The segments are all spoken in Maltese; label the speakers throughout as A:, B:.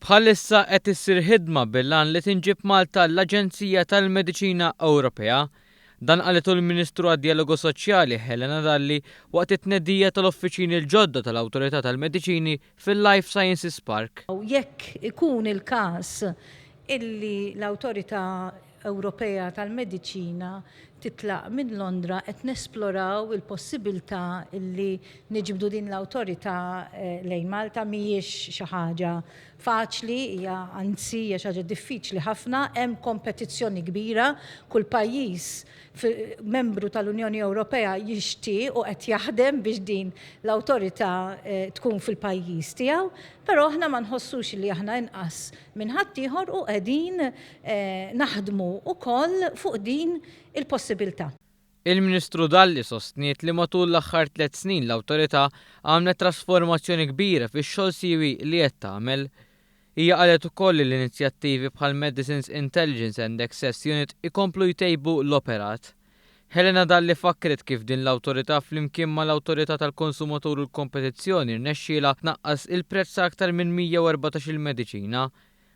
A: Bħalissa qed issir ħidma bil-għan li tinġib Malta l-Aġenzija tal-Mediċina Ewropea. Dan qalet l-Ministru għad-Dialogu Soċjali Helena Dalli waqt it-tneddija tal-uffiċini l-ġodda tal-Awtorità tal-Mediċini fil-Life Sciences Park.
B: Jekk ikun il-każ illi l-Awtorità Ewropea tal-Mediċina titlaq minn Londra qed nesploraw il-possibilità illi niġbdu din l-awtorità lejn Malta mhijiex xi ħaġa faċli, hija anzi hija xi ħaġa diffiċli ħafna, hemm kompetizzjoni kbira, kull pajjiż membru tal-Unjoni Ewropea jixtieq u qed jaħdem biex din l-awtorità tkun fil-pajjiż tiegħu, però aħna ma nħossux li aħna inqas minn ħadd ieħor u qegħdin naħdmu wkoll fuq din il-possibilità.
A: Il-Ministru Dalli sostniet li matul l-aħħar 3 snin l-awtorità għamlet trasformazzjoni kbira fix-xogħol siwi li qed tagħmel. Hija qalet ukoll li l-inizjattivi bħal Medicines Intelligence and Access Unit ikomplu jtejbu l-operat. Helena Dalli fakkret kif din l-awtorità flimkien mal-Awtorità tal-Konsumatur u l-Kompetizzjoni rnexxiela tnaqqas il-prezz aktar minn 114 il-mediċina.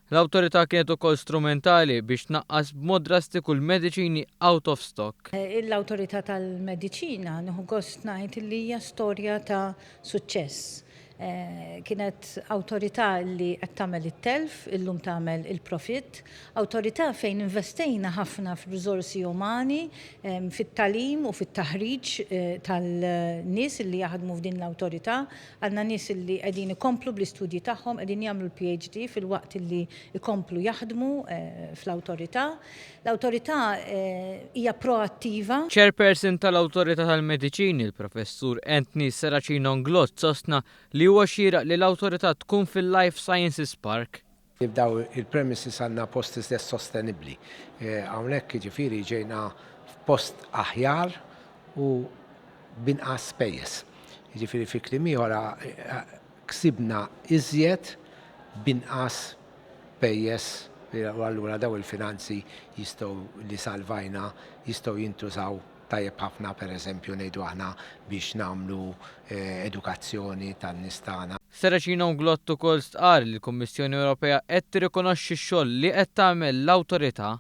A: L-awtorità kienet ukoll strumentali biex tnaqqas b'mod drastiku l-mediċini out of stock.
B: L-Awtorità tal-Mediċina nieħu gost ngħid li hija storja ta' suċċess. Kienet awtorità li qed tagħmel it-telf, illum tagħmel il-profit, awtorità fejn investejna ħafna f'riżorsi umani, fit-tagħlim u fit-taħriġ tal-nies li jaħdmu f'din l-awtorità, għandna nies li qegħdin ikomplu bl-istudji tagħhom, qegħdin jagħmlu l-PhD fil-waqt li jkomplu jaħdmu fl-awtorità. L-awtorità hija proattiva.
A: Chairperson tal-Awtorità tal-Mediċini, il-Professur Anthony Saracino-Nglot sostna li huwa xieraq li l-awtorità tkun fil-Life Sciences Park.
C: Nibdaw il-premises għandna post istess sostenibbli. Hawnhekk jiġifieri ġejna f'post aħjar u binqas spejjeż. Jiġifieri fi kliem ieħor ksibna iżjed binqas spejjeż u allura daw il-finanzi jistgħu li salvajna jistgħu jintużaw tajjeb ħafna pereżempju ngħidu aħna biex nagħmlu edukazzjoni tan-nies tagħna.
A: Saracino-Nglot ukoll stqar li l-Kummissjoni Ewropea qed tirrikonoxxi x-xogħol li qed tagħmel l-awtorità